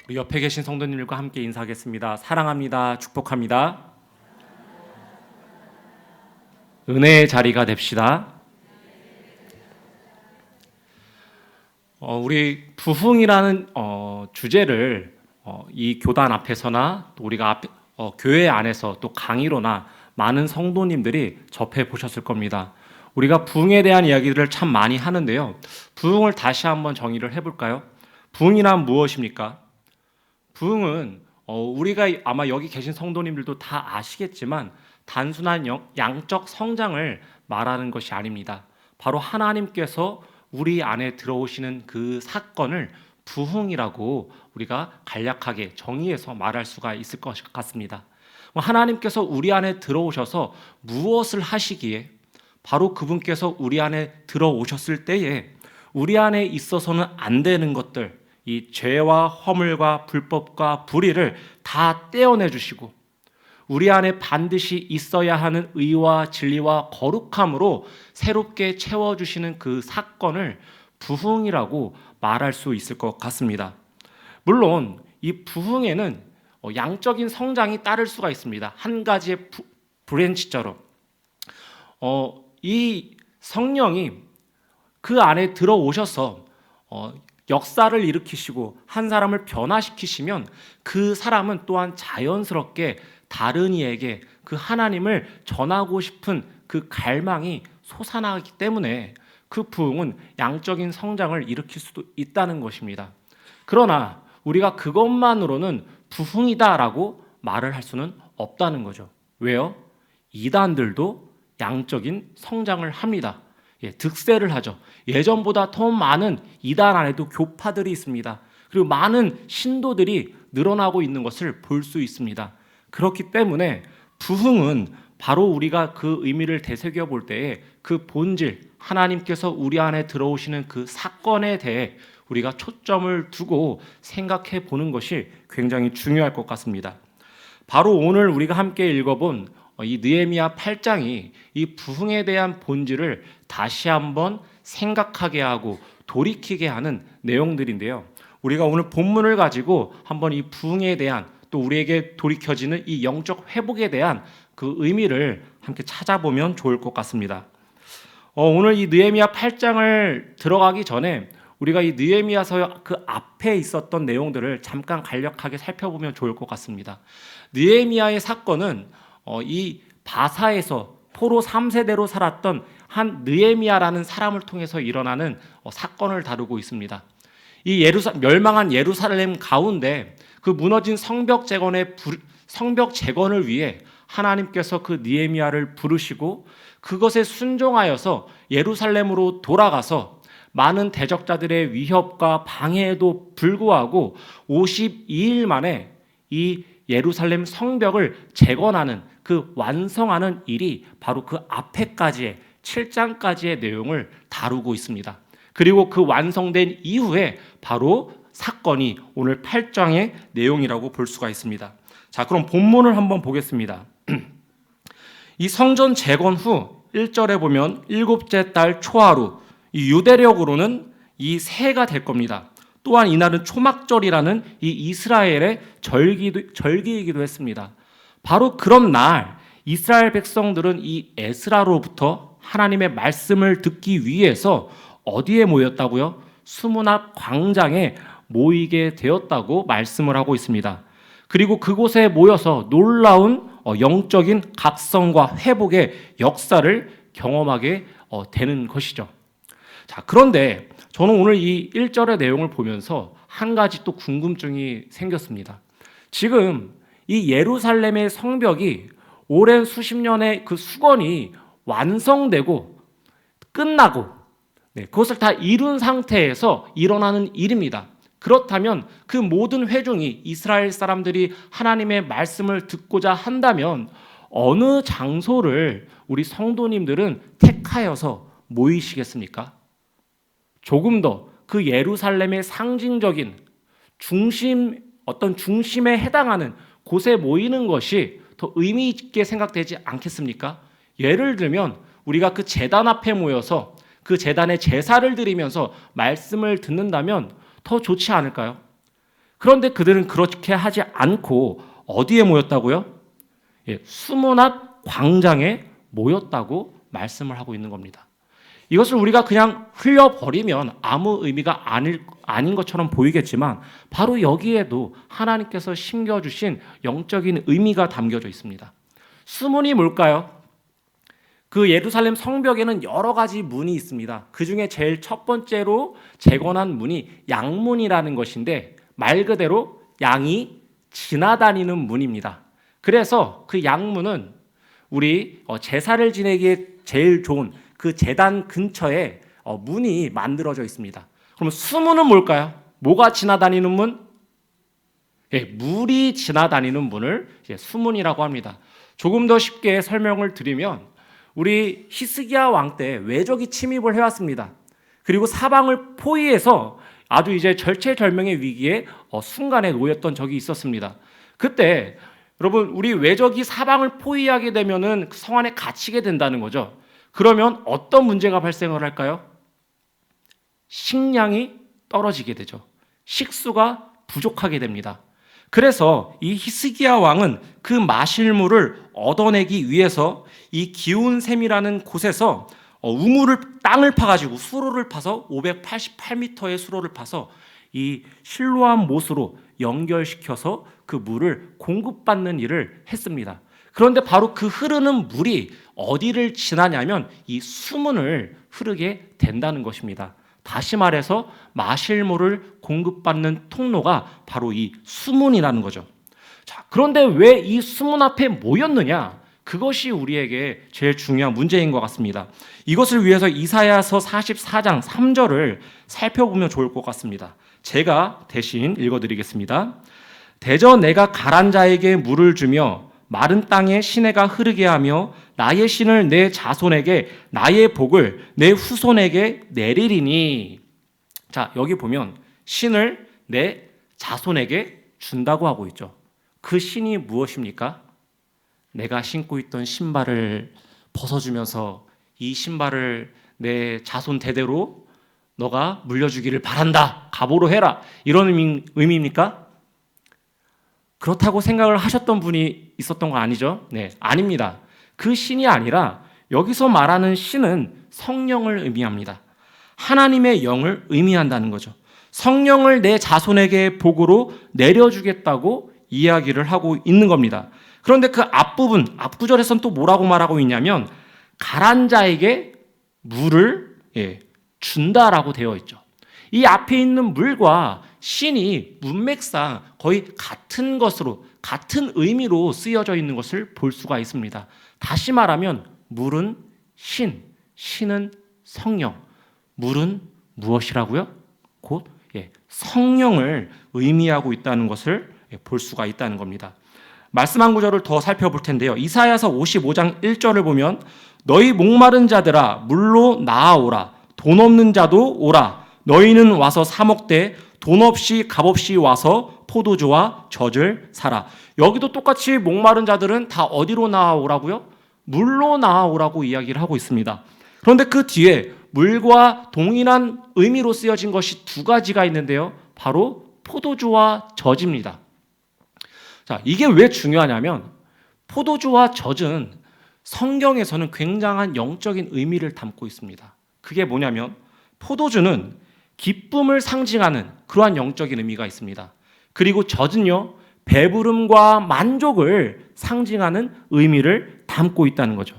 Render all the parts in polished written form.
우리 옆에 계신 성도님들과 함께 인사하겠습니다. 사랑합니다. 축복합니다. 은혜의 자리가 됩시다. 우리 부흥이라는 주제를 이 교단 앞에서나 또 우리가 교회 안에서 또 강의로나 많은 성도님들이 접해 보셨을 겁니다. 우리가 부흥에 대한 이야기들을 참 많이 하는데요. 부흥을 다시 한번 정의를 해볼까요? 부흥이란 무엇입니까? 부흥은 우리가 아마 여기 계신 성도님들도 다 아시겠지만 단순한 양적 성장을 말하는 것이 아닙니다. 바로 하나님께서 우리 안에 들어오시는 그 사건을 부흥이라고 우리가 간략하게 정의해서 말할 수가 있을 것 같습니다. 하나님께서 우리 안에 들어오셔서 무엇을 하시기에 바로 그분께서 우리 안에 들어오셨을 때에 우리 안에 있어서는 안 되는 것들, 이 죄와 허물과 불법과 불의를 다 떼어내 주시고 우리 안에 반드시 있어야 하는 의와 진리와 거룩함으로 새롭게 채워주시는 그 사건을 부흥이라고 말할 수 있을 것 같습니다. 물론 이 부흥에는 양적인 성장이 따를 수가 있습니다. 한 가지의 브랜치처럼 이 성령이 그 안에 들어오셔서 역사를 일으키시고 한 사람을 변화시키시면 그 사람은 또한 자연스럽게 다른 이에게 그 하나님을 전하고 싶은 그 갈망이 솟아나기 때문에 그 부흥은 양적인 성장을 일으킬 수도 있다는 것입니다. 그러나 우리가 그것만으로는 부흥이다라고 말을 할 수는 없다는 거죠. 왜요? 이단들도 양적인 성장을 합니다. 득세를 하죠. 예전보다 더 많은 이단 안에도 교파들이 있습니다. 그리고 많은 신도들이 늘어나고 있는 것을 볼 수 있습니다. 그렇기 때문에 부흥은 바로 우리가 그 의미를 되새겨 볼 때에 그 본질, 하나님께서 우리 안에 들어오시는 그 사건에 대해 우리가 초점을 두고 생각해 보는 것이 굉장히 중요할 것 같습니다. 바로 오늘 우리가 함께 읽어본 이 느헤미야 8장이 이 부흥에 대한 본질을 다시 한번 생각하게 하고 돌이키게 하는 내용들인데요. 우리가 오늘 본문을 가지고 한번 이 부흥에 대한 또 우리에게 돌이켜지는 이 영적 회복에 대한 그 의미를 함께 찾아보면 좋을 것 같습니다. 오늘 이 느헤미야 8장을 들어가기 전에 우리가 이 느헤미야서 그 앞에 있었던 내용들을 잠깐 간략하게 살펴보면 좋을 것 같습니다. 느헤미야의 사건은 이 바사에서 포로 3세대로 살았던 한 느헤미야라는 사람을 통해서 일어나는 사건을 다루고 있습니다. 이 멸망한 예루살렘 가운데 그 무너진 성벽 재건을 위해 하나님께서 그 느헤미야를 부르시고 그것에 순종하여서 예루살렘으로 돌아가서 많은 대적자들의 위협과 방해에도 불구하고 52일 만에 이 예루살렘 성벽을 재건하는 그 완성하는 일이 바로 그 앞에까지의 7장까지의 내용을 다루고 있습니다. 그리고 그 완성된 이후에 바로 사건이 오늘 8장의 내용이라고 볼 수가 있습니다. 자, 그럼 본문을 한번 보겠습니다. 이 성전 재건 후 1절에 보면 일곱째 달 초하루, 이 유대력으로는 이 새해가 될 겁니다. 또한 이날은 초막절이라는 이 이스라엘의 절기이기도 했습니다. 바로 그런 날 이스라엘 백성들은 이 에스라로부터 하나님의 말씀을 듣기 위해서 어디에 모였다고요? 수문 앞 광장에 모이게 되었다고 말씀을 하고 있습니다. 그리고 그곳에 모여서 놀라운 영적인 각성과 회복의 역사를 경험하게 되는 것이죠. 자, 그런데 저는 오늘 이 1절의 내용을 보면서 한 가지 또 궁금증이 생겼습니다. 지금 이 예루살렘의 성벽이 오랜 수십 년의 그 수건이 완성되고 끝나고 그것을 다 이룬 상태에서 일어나는 일입니다. 그렇다면 그 모든 회중이 이스라엘 사람들이 하나님의 말씀을 듣고자 한다면 어느 장소를 우리 성도님들은 택하여서 모이시겠습니까? 조금 더 그 예루살렘의 상징적인 중심에 해당하는 곳에 모이는 것이 더 의미 있게 생각되지 않겠습니까? 예를 들면 우리가 그 제단 앞에 모여서 그 제단에 제사를 드리면서 말씀을 듣는다면 더 좋지 않을까요? 그런데 그들은 그렇게 하지 않고 어디에 모였다고요? 수문 앞 광장에 모였다고 말씀을 하고 있는 겁니다. 이것을 우리가 그냥 흘려버리면 아무 의미가 아닌 것처럼 보이겠지만 바로 여기에도 하나님께서 심겨주신 영적인 의미가 담겨져 있습니다. 수문이 뭘까요? 그 예루살렘 성벽에는 여러 가지 문이 있습니다. 그 중에 제일 첫 번째로 재건한 문이 양문이라는 것인데 말 그대로 양이 지나다니는 문입니다. 그래서 그 양문은 우리 제사를 지내기에 제일 좋은 그 제단 근처에 문이 만들어져 있습니다. 그럼 수문은 뭘까요? 뭐가 지나다니는 문? 물이 지나다니는 문을 수문이라고 합니다. 조금 더 쉽게 설명을 드리면 우리 히스기야 왕 때 외적이 침입을 해왔습니다. 그리고 사방을 포위해서 아주 이제 절체절명의 위기에 순간에 놓였던 적이 있었습니다. 그때 여러분 우리 외적이 사방을 포위하게 되면은 성 안에 갇히게 된다는 거죠. 그러면 어떤 문제가 발생을 할까요? 식량이 떨어지게 되죠. 식수가 부족하게 됩니다. 그래서 이 히스기야 왕은 그 마실 물을 얻어내기 위해서 이 기온샘이라는 곳에서 땅을 파가지고 수로를 파서 588m의 수로를 파서 이 실로암 못으로 연결시켜서 그 물을 공급받는 일을 했습니다. 그런데 바로 그 흐르는 물이 어디를 지나냐면 이 수문을 흐르게 된다는 것입니다. 다시 말해서 마실 물을 공급받는 통로가 바로 이 수문이라는 거죠. 자, 그런데 왜 이 수문 앞에 모였느냐? 그것이 우리에게 제일 중요한 문제인 것 같습니다. 이것을 위해서 이사야서 44장 3절을 살펴보면 좋을 것 같습니다. 제가 대신 읽어드리겠습니다. 대저 내가 가란 자에게 물을 주며 마른 땅에 시내가 흐르게 하며 나의 신을 내 자손에게 나의 복을 내 후손에게 내리리니. 자, 여기 보면 신을 내 자손에게 준다고 하고 있죠. 그 신이 무엇입니까? 내가 신고 있던 신발을 벗어주면서 이 신발을 내 자손 대대로 너가 물려주기를 바란다. 갑오로 해라. 이런 의미입니까? 그렇다고 생각을 하셨던 분이 있었던 거 아니죠? 네, 아닙니다. 그 신이 아니라 여기서 말하는 신은 성령을 의미합니다. 하나님의 영을 의미한다는 거죠. 성령을 내 자손에게 복으로 내려주겠다고 이야기를 하고 있는 겁니다. 그런데 그 앞부분, 앞구절에서는 또 뭐라고 말하고 있냐면 가란 자에게 물을 준다라고 되어 있죠. 이 앞에 있는 물과 신이 문맥상 거의 같은 것으로, 같은 의미로 쓰여져 있는 것을 볼 수가 있습니다. 다시 말하면 물은 신, 신은 성령, 물은 무엇이라고요? 곧 성령을 의미하고 있다는 것을 볼 수가 있다는 겁니다. 말씀 한 구절을 더 살펴볼 텐데요. 이사야서 55장 1절을 보면 너희 목마른 자들아 물로 나아오라. 돈 없는 자도 오라. 너희는 와서 사 먹되 돈 없이 값 없이 와서 포도주와 젖을 사라. 여기도 똑같이 목마른 자들은 다 어디로 나아오라고요? 물로 나아오라고 이야기를 하고 있습니다. 그런데 그 뒤에 물과 동일한 의미로 쓰여진 것이 두 가지가 있는데요. 바로 포도주와 젖입니다. 자, 이게 왜 중요하냐면 포도주와 젖은 성경에서는 굉장한 영적인 의미를 담고 있습니다. 그게 뭐냐면 포도주는 기쁨을 상징하는 그러한 영적인 의미가 있습니다. 그리고 젖은요, 배부름과 만족을 상징하는 의미를 담고 있다는 거죠.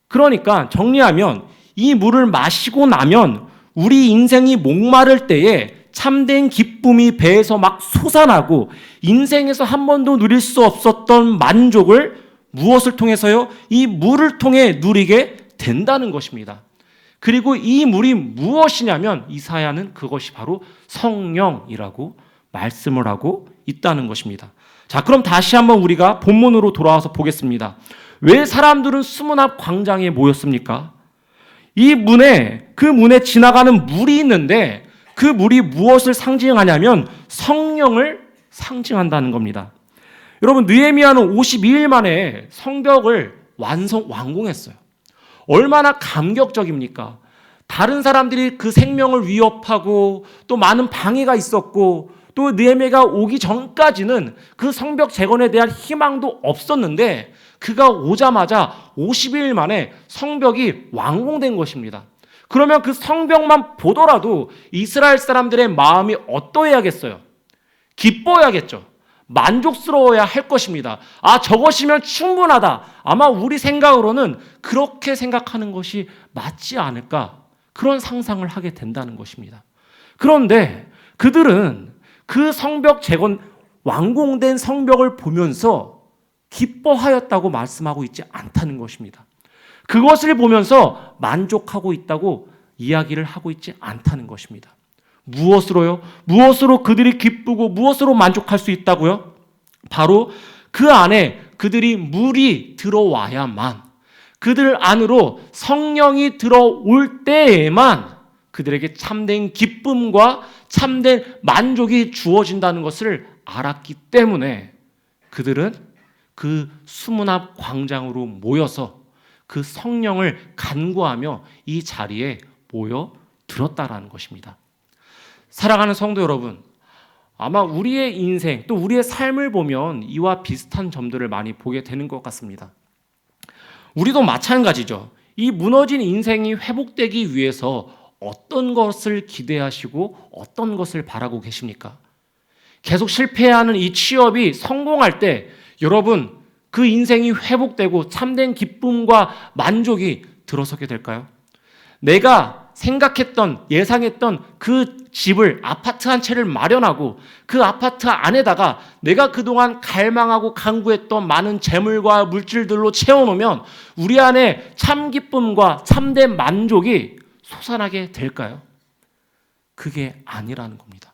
그러니까 정리하면 이 물을 마시고 나면 우리 인생이 목마를 때에 참된 기쁨이 배에서 막 솟아나고 인생에서 한 번도 누릴 수 없었던 만족을 무엇을 통해서요? 이 물을 통해 누리게 된다는 것입니다. 그리고 이 물이 무엇이냐면 이사야는 그것이 바로 성령이라고 말씀을 하고 있다는 것입니다. 자, 그럼 다시 한번 우리가 본문으로 돌아와서 보겠습니다. 왜 사람들은 수문 앞 광장에 모였습니까? 이 문에, 그 문에 지나가는 물이 있는데 그 물이 무엇을 상징하냐면 성령을 상징한다는 겁니다. 여러분, 느헤미야는 52일 만에 성벽을 완공했어요. 얼마나 감격적입니까? 다른 사람들이 그 생명을 위협하고 또 많은 방해가 있었고 또 느헤미야가 오기 전까지는 그 성벽 재건에 대한 희망도 없었는데 그가 오자마자 50일 만에 성벽이 완공된 것입니다. 그러면 그 성벽만 보더라도 이스라엘 사람들의 마음이 어떠해야겠어요? 기뻐야겠죠. 만족스러워야 할 것입니다. 아, 저것이면 충분하다. 아마 우리 생각으로는 그렇게 생각하는 것이 맞지 않을까? 그런 상상을 하게 된다는 것입니다. 그런데 그들은 그 성벽 재건, 완공된 성벽을 보면서 기뻐하였다고 말씀하고 있지 않다는 것입니다. 그것을 보면서 만족하고 있다고 이야기를 하고 있지 않다는 것입니다. 무엇으로요? 무엇으로 그들이 기쁘고 무엇으로 만족할 수 있다고요? 바로 그 안에 그들이 물이 들어와야만, 그들 안으로 성령이 들어올 때에만 그들에게 참된 기쁨과 참된 만족이 주어진다는 것을 알았기 때문에 그들은 그 수문 앞 광장으로 모여서 그 성령을 간구하며 이 자리에 모여 들었다라는 것입니다. 사랑하는 성도 여러분, 아마 우리의 인생 또 우리의 삶을 보면 이와 비슷한 점들을 많이 보게 되는 것 같습니다. 우리도 마찬가지죠. 이 무너진 인생이 회복되기 위해서 어떤 것을 기대하시고 어떤 것을 바라고 계십니까? 계속 실패하는 이 취업이 성공할 때 여러분 그 인생이 회복되고 참된 기쁨과 만족이 들어서게 될까요? 내가 생각했던, 예상했던 그 집을, 아파트 한 채를 마련하고 그 아파트 안에다가 내가 그동안 갈망하고 간구했던 많은 재물과 물질들로 채워놓으면 우리 안에 참 기쁨과 참된 만족이 솟아나게 될까요? 그게 아니라는 겁니다.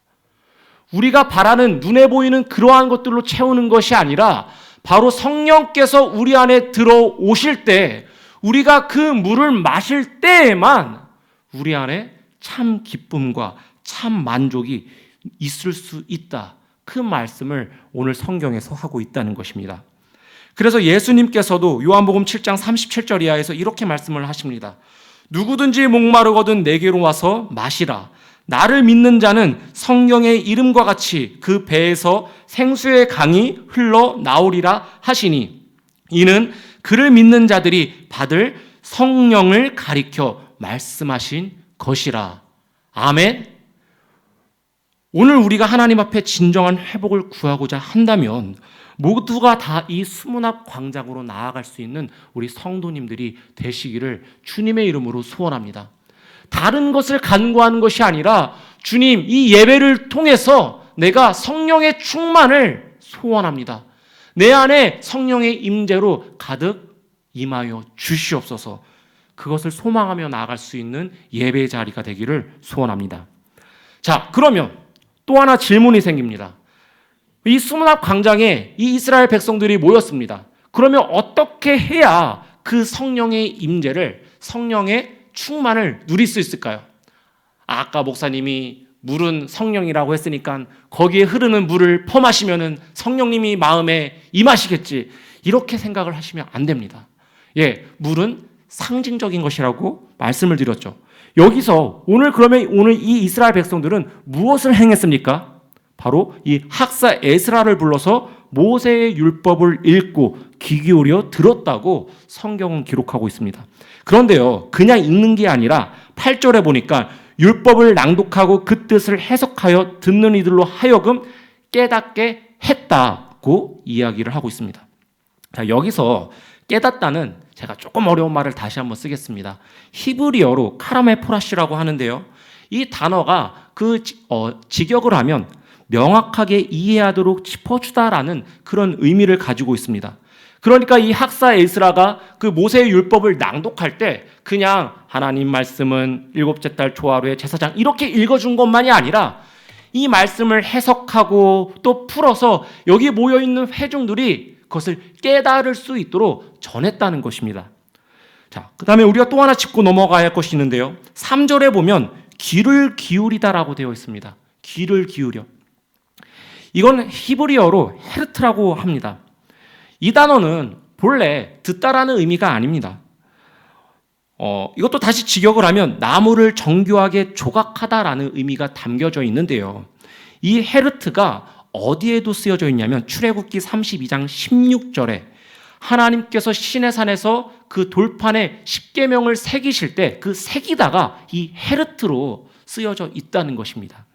우리가 바라는 눈에 보이는 그러한 것들로 채우는 것이 아니라 바로 성령께서 우리 안에 들어오실 때 우리가 그 물을 마실 때에만 우리 안에 참 기쁨과 참 만족이 있을 수 있다. 그 말씀을 오늘 성경에서 하고 있다는 것입니다. 그래서 예수님께서도 요한복음 7장 37절 이하에서 이렇게 말씀을 하십니다. 누구든지 목마르거든 내게로 와서 마시라. 나를 믿는 자는 성경의 이름과 같이 그 배에서 생수의 강이 흘러나오리라 하시니 이는 그를 믿는 자들이 받을 성령을 가리켜 말씀하신 것이라. 아멘. 오늘 우리가 하나님 앞에 진정한 회복을 구하고자 한다면 모두가 다 이 수문 앞 광장으로 나아갈 수 있는 우리 성도님들이 되시기를 주님의 이름으로 소원합니다. 다른 것을 간구하는 것이 아니라 주님, 이 예배를 통해서 내가 성령의 충만을 소원합니다. 내 안에 성령의 임재로 가득 임하여 주시옵소서. 그것을 소망하며 나아갈 수 있는 예배 자리가 되기를 소원합니다. 자, 그러면 또 하나 질문이 생깁니다. 이 수문 앞 광장에 이 이스라엘 백성들이 모였습니다. 그러면 어떻게 해야 그 성령의 임재를, 성령의 충만을 누릴 수 있을까요? 아까 목사님이 물은 성령이라고 했으니까 거기에 흐르는 물을 퍼마시면은 성령님이 마음에 임하시겠지. 이렇게 생각을 하시면 안 됩니다. 예, 물은 상징적인 것이라고 말씀을 드렸죠. 여기서 오늘 이 이스라엘 백성들은 무엇을 행했습니까? 바로 이 학사 에스라를 불러서 모세의 율법을 읽고 귀 기울여 들었다고 성경은 기록하고 있습니다. 그런데요, 그냥 읽는 게 아니라 8절에 보니까 율법을 낭독하고 그 뜻을 해석하여 듣는 이들로 하여금 깨닫게 했다고 이야기를 하고 있습니다. 자, 여기서 깨닫다는 제가 조금 어려운 말을 다시 한번 쓰겠습니다. 히브리어로 카라메포라시라고 하는데요. 이 단어가 그 직역을 하면 명확하게 이해하도록 짚어주다라는 그런 의미를 가지고 있습니다. 그러니까 이 학사 에스라가 그 모세의 율법을 낭독할 때 그냥 하나님 말씀은 일곱째 달 초하루에 제사장 이렇게 읽어준 것만이 아니라 이 말씀을 해석하고 또 풀어서 여기 모여있는 회중들이 그것을 깨달을 수 있도록 전했다는 것입니다. 자, 그 다음에 우리가 또 하나 짚고 넘어가야 할 것이 있는데요. 3절에 보면 귀를 기울이다라고 되어 있습니다. 귀를 기울여. 이건 히브리어로 헤르트라고 합니다. 이 단어는 본래 듣다라는 의미가 아닙니다. 이것도 다시 직역을 하면 나무를 정교하게 조각하다라는 의미가 담겨져 있는데요. 이 헤르트가 어디에도 쓰여져 있냐면 출애굽기 32장 16절에 하나님께서 시내산에서 그 돌판에 십계명을 새기실 때 그 새기다가 이 헤르트로 쓰여져 있다는 것입니다.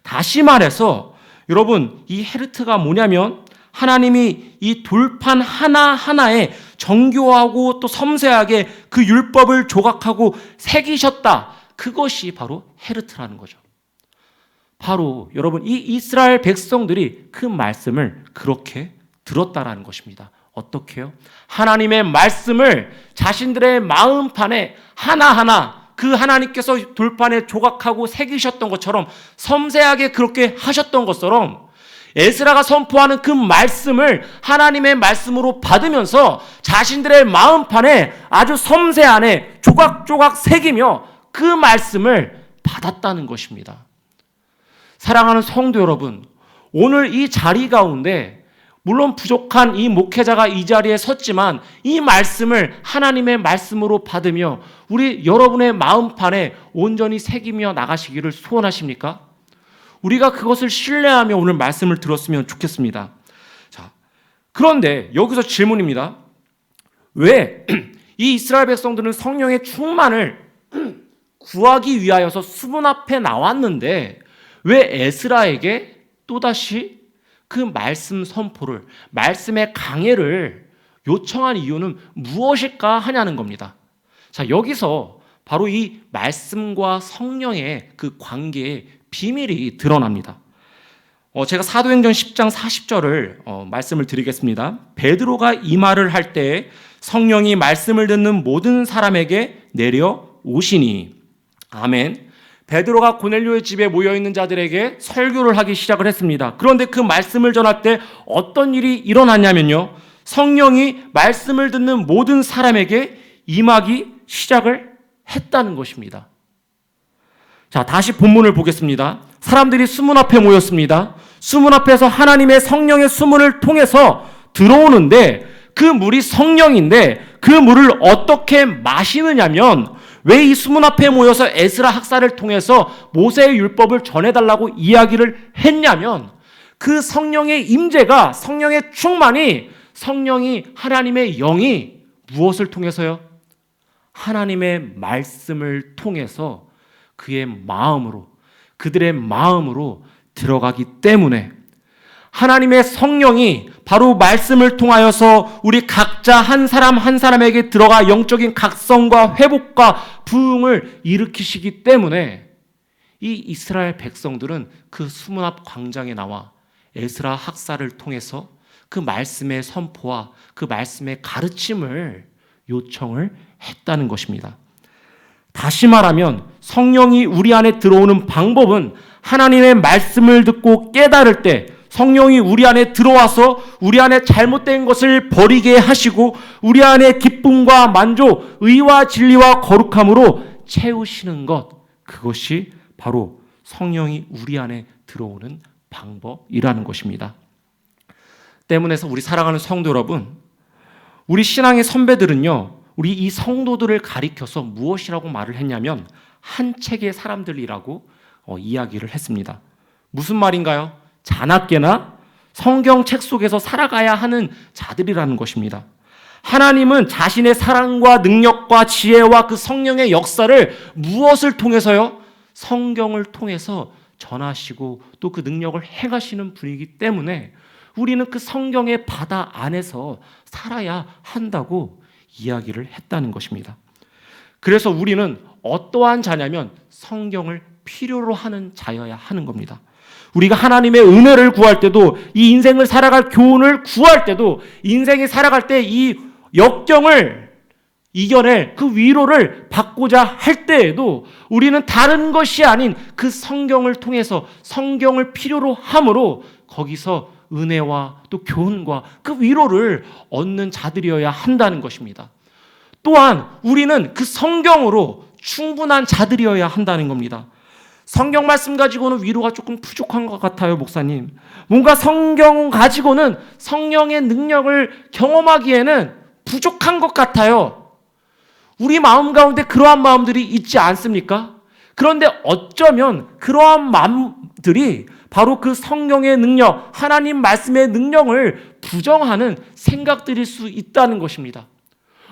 다시 말해서 여러분, 이 헤르트가 뭐냐면 하나님이 이 돌판 하나하나에 정교하고 또 섬세하게 그 율법을 조각하고 새기셨다. 그것이 바로 헤르트라는 거죠. 바로 여러분, 이 이스라엘 백성들이 그 말씀을 그렇게 들었다라는 것입니다. 어떻게요? 하나님의 말씀을 자신들의 마음판에 하나하나 그 하나님께서 돌판에 조각하고 새기셨던 것처럼 섬세하게 그렇게 하셨던 것처럼 에스라가 선포하는 그 말씀을 하나님의 말씀으로 받으면서 자신들의 마음판에 아주 섬세하게 조각조각 새기며 그 말씀을 받았다는 것입니다. 사랑하는 성도 여러분, 오늘 이 자리 가운데 물론 부족한 이 목회자가 이 자리에 섰지만 이 말씀을 하나님의 말씀으로 받으며 우리 여러분의 마음판에 온전히 새기며 나가시기를 소원하십니까? 우리가 그것을 신뢰하며 오늘 말씀을 들었으면 좋겠습니다. 자, 그런데 여기서 질문입니다. 왜 이 이스라엘 백성들은 성령의 충만을 구하기 위하여서 수문 앞에 나왔는데 왜 에스라에게 또다시 그 말씀 선포를, 말씀의 강해를 요청한 이유는 무엇일까 하냐는 겁니다. 자, 여기서 바로 이 말씀과 성령의 그 관계의 비밀이 드러납니다. 제가 사도행전 10장 40절을 말씀을 드리겠습니다. 베드로가 이 말을 할 때 성령이 말씀을 듣는 모든 사람에게 내려오시니. 아멘. 베드로가 고넬료의 집에 모여있는 자들에게 설교를 하기 시작을 했습니다. 그런데 그 말씀을 전할 때 어떤 일이 일어났냐면요, 성령이 말씀을 듣는 모든 사람에게 임하기 시작을 했다는 것입니다. 자, 다시 본문을 보겠습니다. 사람들이 수문 앞에 모였습니다. 수문 앞에서 하나님의 성령의 수문을 통해서 들어오는데 그 물이 성령인데 그 물을 어떻게 마시느냐면, 왜 이 수문 앞에 모여서 에스라 학사를 통해서 모세의 율법을 전해달라고 이야기를 했냐면, 그 성령의 임재가, 성령의 충만이, 성령이, 하나님의 영이 무엇을 통해서요? 하나님의 말씀을 통해서 그의 마음으로, 그들의 마음으로 들어가기 때문에 하나님의 성령이 바로 말씀을 통하여서 우리 각자 한 사람 한 사람에게 들어가 영적인 각성과 회복과 부흥을 일으키시기 때문에 이 이스라엘 백성들은 그 수문 앞 광장에 나와 에스라 학사를 통해서 그 말씀의 선포와 그 말씀의 가르침을 요청을 했다는 것입니다. 다시 말하면 성령이 우리 안에 들어오는 방법은 하나님의 말씀을 듣고 깨달을 때 성령이 우리 안에 들어와서 우리 안에 잘못된 것을 버리게 하시고 우리 안에 기쁨과 만족, 의와 진리와 거룩함으로 채우시는 것, 그것이 바로 성령이 우리 안에 들어오는 방법이라는 것입니다. 때문에서 우리 사랑하는 성도 여러분, 우리 신앙의 선배들은요, 우리 이 성도들을 가리켜서 무엇이라고 말을 했냐면 한 책의 사람들이라고 이야기를 했습니다. 무슨 말인가요? 자나깨나 성경책 속에서 살아가야 하는 자들이라는 것입니다. 하나님은 자신의 사랑과 능력과 지혜와 그 성령의 역사를 무엇을 통해서요? 성경을 통해서 전하시고 또 그 능력을 행하시는 분이기 때문에 우리는 그 성경의 바다 안에서 살아야 한다고 이야기를 했다는 것입니다. 그래서 우리는 어떠한 자냐면 성경을 필요로 하는 자여야 하는 겁니다. 우리가 하나님의 은혜를 구할 때도, 이 인생을 살아갈 교훈을 구할 때도, 인생이 살아갈 때 이 역경을 이겨낼 그 위로를 받고자 할 때에도 우리는 다른 것이 아닌 그 성경을 통해서 성경을 필요로 함으로 거기서 은혜와 또 교훈과 그 위로를 얻는 자들이어야 한다는 것입니다. 또한 우리는 그 성경으로 충분한 자들이어야 한다는 겁니다. 성경 말씀 가지고는 위로가 조금 부족한 것 같아요, 목사님. 뭔가 성경 가지고는 성령의 능력을 경험하기에는 부족한 것 같아요. 우리 마음 가운데 그러한 마음들이 있지 않습니까? 그런데 어쩌면 그러한 마음들이 바로 그 성경의 능력, 하나님 말씀의 능력을 부정하는 생각들일 수 있다는 것입니다.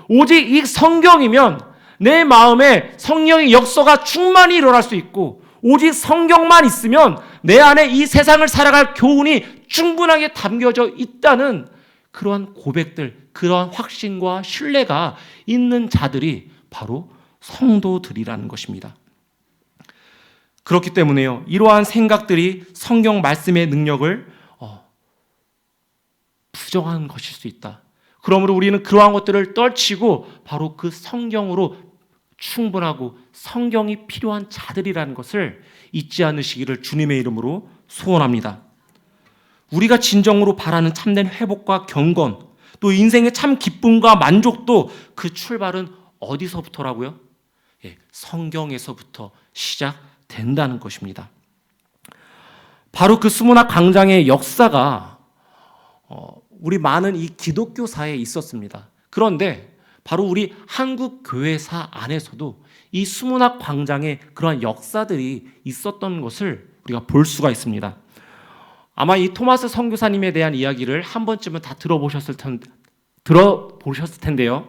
오직 이 성경이면 내 마음에 성령의 역사가 충만히 일어날 수 있고, 오직 성경만 있으면 내 안에 이 세상을 살아갈 교훈이 충분하게 담겨져 있다는 그러한 고백들, 그러한 확신과 신뢰가 있는 자들이 바로 성도들이라는 것입니다. 그렇기 때문에요, 이러한 생각들이 성경 말씀의 능력을 부정하는 것일 수 있다. 그러므로 우리는 그러한 것들을 떨치고 바로 그 성경으로 충분하고 성경이 필요한 자들이라는 것을 잊지 않으시기를 주님의 이름으로 소원합니다. 우리가 진정으로 바라는 참된 회복과 경건, 또 인생의 참 기쁨과 만족도, 그 출발은 어디서부터라고요? 성경에서부터 시작된다는 것입니다. 바로 그 수문학 광장의 역사가 우리 많은 이 기독교사에 있었습니다. 그런데 바로 우리 한국 교회사 안에서도 이 수문학 광장에 그러한 역사들이 있었던 것을 우리가 볼 수가 있습니다. 아마 이 토마스 선교사님에 대한 이야기를 한 번쯤은 다 들어보셨을 텐데요.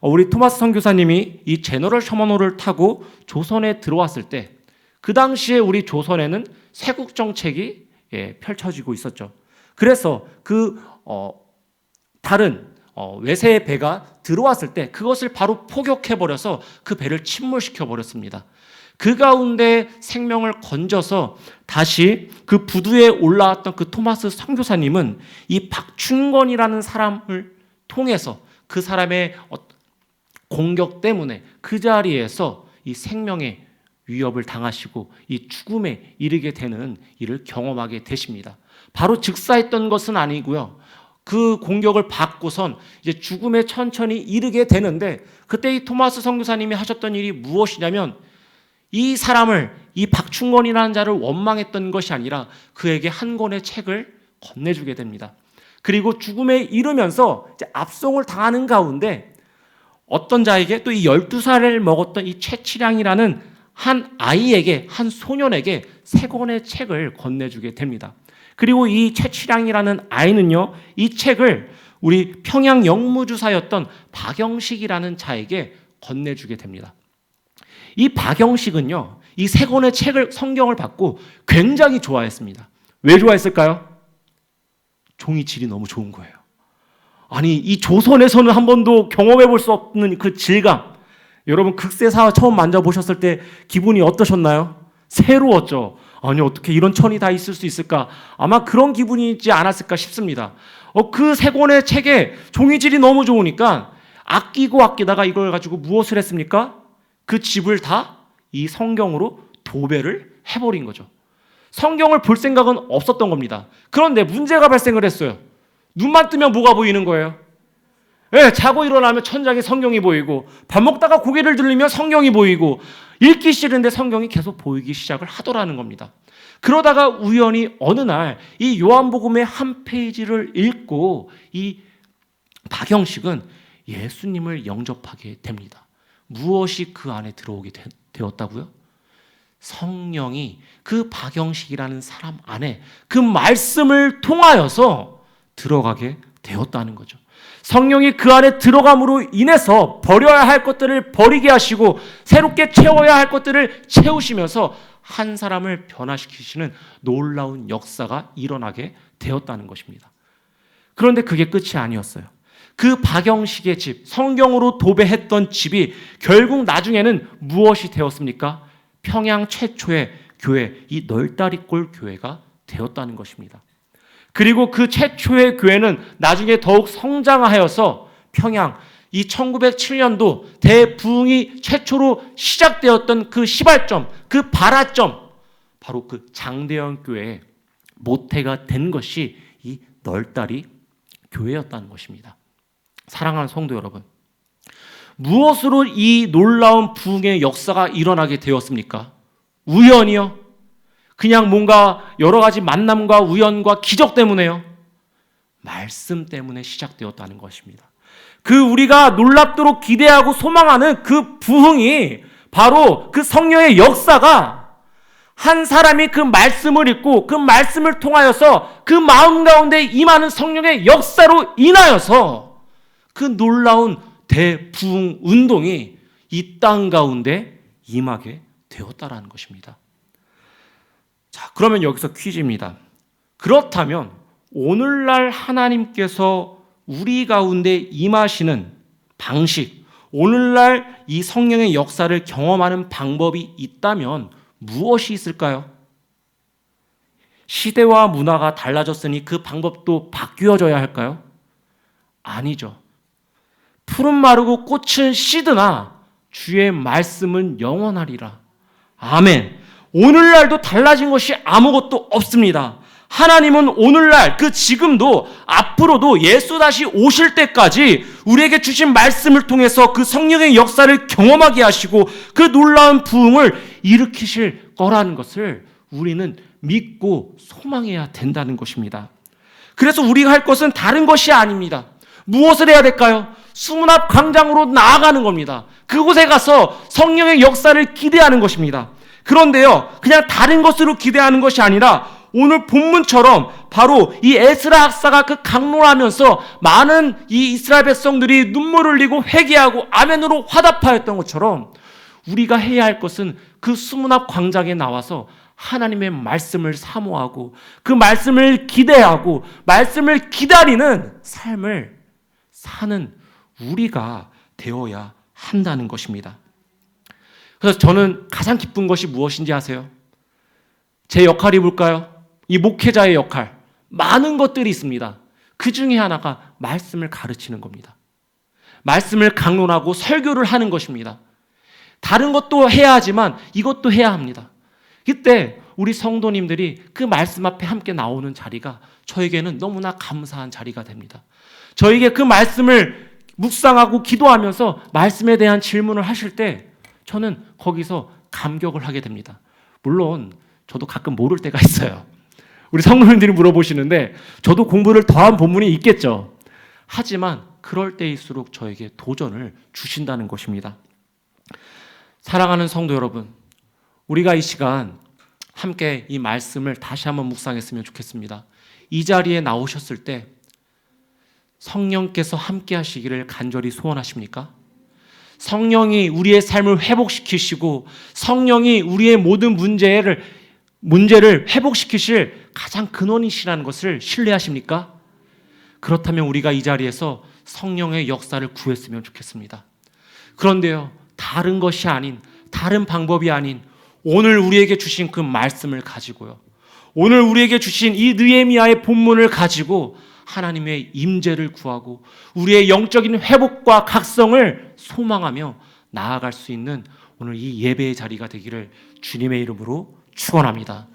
우리 토마스 선교사님이 이 제너럴 셔먼호를 타고 조선에 들어왔을 때, 그 당시에 우리 조선에는 세국 정책이 펼쳐지고 있었죠. 그래서 다른 외세의 배가 들어왔을 때 그것을 바로 포격해버려서 그 배를 침몰시켜버렸습니다. 그 가운데 생명을 건져서 다시 그 부두에 올라왔던 그 토마스 선교사님은 이 박충건이라는 사람을 통해서 그 사람의 공격 때문에 그 자리에서 이 생명의 위협을 당하시고 이 죽음에 이르게 되는 일을 경험하게 되십니다. 바로 즉사했던 것은 아니고요. 그 공격을 받고선 이제 죽음에 천천히 이르게 되는데, 그때 이 토마스 선교사님이 하셨던 일이 무엇이냐면, 이 사람을, 이 박충건이라는 자를 원망했던 것이 아니라 그에게 한 권의 책을 건네주게 됩니다. 그리고 죽음에 이르면서 이제 압송을 당하는 가운데 어떤 자에게, 또 이 12살을 먹었던 이 최치량이라는 한 아이에게, 한 소년에게 3권의 책을 건네주게 됩니다. 그리고 이 최치량이라는 아이는요, 이 책을 우리 평양 영무주사였던 박영식이라는 자에게 건네주게 됩니다. 이 박영식은요, 이 3권의 책을, 성경을 받고 굉장히 좋아했습니다. 왜 좋아했을까요? 종이 질이 너무 좋은 거예요. 아니, 이 조선에서는 한 번도 경험해 볼 수 없는 그 질감. 여러분, 극세사 처음 만져보셨을 때 기분이 어떠셨나요? 새로웠죠. 아니, 어떻게 이런 천이 다 있을 수 있을까? 아마 그런 기분이지 않았을까 싶습니다. 그 3권의 책에 종이질이 너무 좋으니까 아끼다가 이걸 가지고 무엇을 했습니까? 그 집을 다 이 성경으로 도배를 해버린 거죠. 성경을 볼 생각은 없었던 겁니다. 그런데 문제가 발생을 했어요. 눈만 뜨면 뭐가 보이는 거예요? 자고 일어나면 천장에 성경이 보이고, 밥 먹다가 고개를 들리면 성경이 보이고, 읽기 싫은데 성경이 계속 보이기 시작을 하더라는 겁니다. 그러다가 우연히 어느 날 이 요한복음의 한 페이지를 읽고 이 박영식은 예수님을 영접하게 됩니다. 무엇이 그 안에 들어오게 되었다고요? 성령이 그 박영식이라는 사람 안에 그 말씀을 통하여서 들어가게 되었다는 거죠. 성령이 그 안에 들어감으로 인해서 버려야 할 것들을 버리게 하시고 새롭게 채워야 할 것들을 채우시면서 한 사람을 변화시키시는 놀라운 역사가 일어나게 되었다는 것입니다. 그런데 그게 끝이 아니었어요. 그 박영식의 집, 성경으로 도배했던 집이 결국 나중에는 무엇이 되었습니까? 평양 최초의 교회, 이 널다리골 교회가 되었다는 것입니다. 그리고 그 최초의 교회는 나중에 더욱 성장하여서 평양, 이 1907년도 대부흥이 최초로 시작되었던 그 시발점, 그 발화점, 바로 그 장대현 교회의 모태가 된 것이 이 널다리 교회였다는 것입니다. 사랑하는 성도 여러분, 무엇으로 이 놀라운 부흥의 역사가 일어나게 되었습니까? 우연이요? 그냥 뭔가 여러 가지 만남과 우연과 기적 때문에요? 말씀 때문에 시작되었다는 것입니다. 그 우리가 놀랍도록 기대하고 소망하는 그 부흥이, 바로 그 성령의 역사가 한 사람이 그 말씀을 읽고 그 말씀을 통하여서 그 마음 가운데 임하는 성령의 역사로 인하여서 그 놀라운 대부흥 운동이 이 땅 가운데 임하게 되었다라는 것입니다. 자, 그러면 여기서 퀴즈입니다. 그렇다면 오늘날 하나님께서 우리 가운데 임하시는 방식, 오늘날 이 성령의 역사를 경험하는 방법이 있다면 무엇이 있을까요? 시대와 문화가 달라졌으니 그 방법도 바뀌어져야 할까요? 아니죠. 푸른 마르고 꽃은 시드나 주의 말씀은 영원하리라. 아멘. 오늘날도 달라진 것이 아무것도 없습니다. 하나님은 오늘날 그 지금도 앞으로도 예수 다시 오실 때까지 우리에게 주신 말씀을 통해서 그 성령의 역사를 경험하게 하시고 그 놀라운 부흥을 일으키실 거라는 것을 우리는 믿고 소망해야 된다는 것입니다. 그래서 우리가 할 것은 다른 것이 아닙니다. 무엇을 해야 될까요? 수문앞 광장으로 나아가는 겁니다. 그곳에 가서 성령의 역사를 기대하는 것입니다. 그런데요, 그냥 다른 것으로 기대하는 것이 아니라 오늘 본문처럼 바로 이 에스라 학사가 그 강론하면서 많은 이 이스라엘 백성들이 눈물을 흘리고 회개하고 아멘으로 화답하였던 것처럼 우리가 해야 할 것은 그 수문 앞 광장에 나와서 하나님의 말씀을 사모하고 그 말씀을 기대하고 말씀을 기다리는 삶을 사는 우리가 되어야 한다는 것입니다. 그래서 저는 가장 기쁜 것이 무엇인지 아세요? 제 역할이 뭘까요? 이 목회자의 역할, 많은 것들이 있습니다. 그 중에 하나가 말씀을 가르치는 겁니다. 말씀을 강론하고 설교를 하는 것입니다. 다른 것도 해야 하지만 이것도 해야 합니다. 이때 우리 성도님들이 그 말씀 앞에 함께 나오는 자리가 저에게는 너무나 감사한 자리가 됩니다. 저에게 그 말씀을 묵상하고 기도하면서 말씀에 대한 질문을 하실 때 저는 거기서 감격을 하게 됩니다. 물론 저도 가끔 모를 때가 있어요. 우리 성도님들이 물어보시는데 저도 공부를 더한 본문이 있겠죠. 하지만 그럴 때일수록 저에게 도전을 주신다는 것입니다. 사랑하는 성도 여러분, 우리가 이 시간 함께 이 말씀을 다시 한번 묵상했으면 좋겠습니다. 이 자리에 나오셨을 때 성령께서 함께 하시기를 간절히 소원하십니까? 성령이 우리의 삶을 회복시키시고 성령이 우리의 모든 문제를 회복시키실 가장 근원이시라는 것을 신뢰하십니까? 그렇다면 우리가 이 자리에서 성령의 역사를 구했으면 좋겠습니다. 그런데요, 다른 것이 아닌, 다른 방법이 아닌 오늘 우리에게 주신 그 말씀을 가지고요, 오늘 우리에게 주신 이 느헤미야의 본문을 가지고 하나님의 임재를 구하고 우리의 영적인 회복과 각성을 소망하며 나아갈 수 있는 오늘 이 예배의 자리가 되기를 주님의 이름으로 축원합니다.